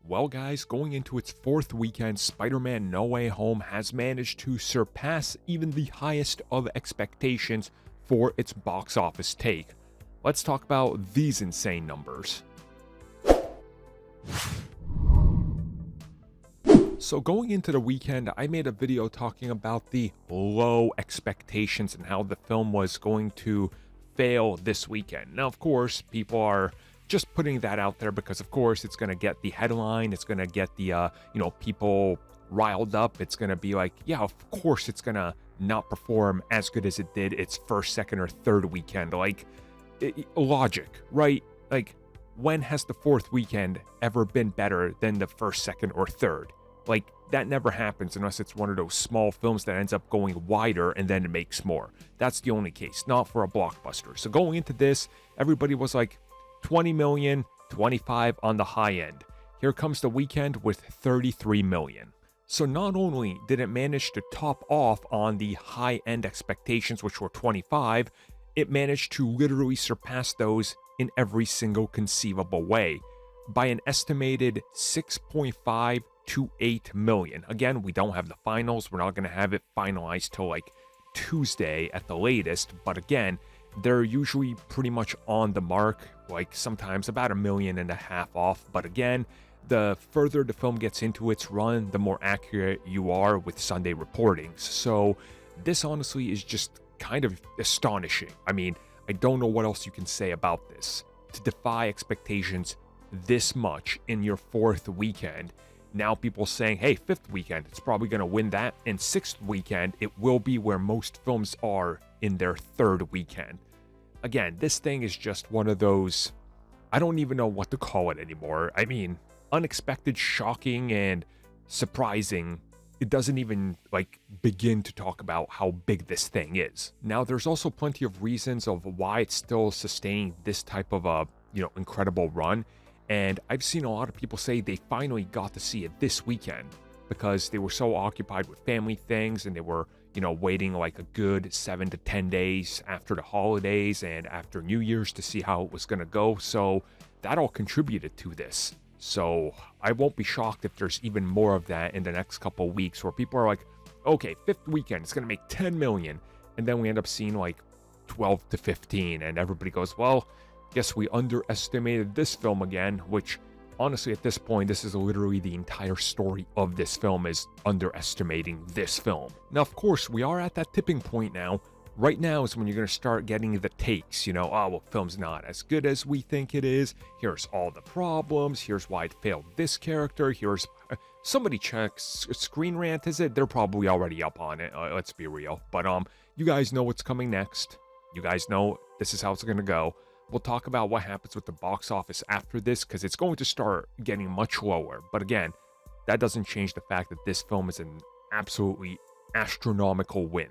Well, guys, going into its fourth weekend, Spider-Man No Way Home has managed to surpass even the highest of expectations for its box office take. Let's talk about these insane numbers. So going into the weekend, I made a video talking about the low expectations and how the film was going to fail this weekend. Now, of course, people are just putting that out there because, of course, it's going to get the headline. It's going to get the, people riled up. It's going to be like, yeah, of course, it's going to not perform as good as it did its first, second, or third weekend. Logic, right? Like, when has the fourth weekend ever been better than the first, second, or third? Like, that never happens unless it's one of those small films that ends up going wider and then it makes more. That's the only case, not for a blockbuster. So going into this, everybody was like 20 million, 25 on the high end. Here comes the weekend with 33 million. So not only did it manage to top off on the high end expectations, which were 25, it managed to literally surpass those in every single conceivable way by an estimated 6.5 to 8 million. Again, we don't have the finals. We're not going to have it finalized till like Tuesday at the latest. But again, they're usually pretty much on the mark, like sometimes about 1.5 million off. But again, the further the film gets into its run, the more accurate you are with Sunday reportings. So this honestly is just kind of astonishing. I mean, I don't know what else you can say about this. To defy expectations this much in your fourth weekend. Now people saying, hey, fifth weekend, it's probably going to win that. And sixth weekend, it will be where most films are in their third weekend. Again, this thing is just one of those, I don't even know what to call it anymore. I mean, unexpected, shocking, and surprising. It doesn't even begin to talk about how big this thing is. Now, there's also plenty of reasons of why it's still sustaining this type of a, incredible run. And I've seen a lot of people say they finally got to see it this weekend because they were so occupied with family things and they were, waiting like a good 7 to 10 days after the holidays and after New Year's to see how it was going to go. So that all contributed to this. So I won't be shocked if there's even more of that in the next couple of weeks where people are like, okay, fifth weekend, it's going to make 10 million. And then we end up seeing like 12 to 15 and everybody goes, well, guess we underestimated this film again, which honestly at this point, this is literally the entire story of this film is underestimating this film. Now, of course, we are at that tipping point now. Right now is when you're going to start getting the takes, oh, well, film's not as good as we think it is. Here's all the problems. Here's why it failed this character. Here's somebody checks Screen Rant, is it? They're probably already up on it. Let's be real. But you guys know what's coming next. You guys know this is how it's going to go. We'll talk about what happens with the box office after this because it's going to start getting much lower. But again, that doesn't change the fact that this film is an absolutely astronomical win.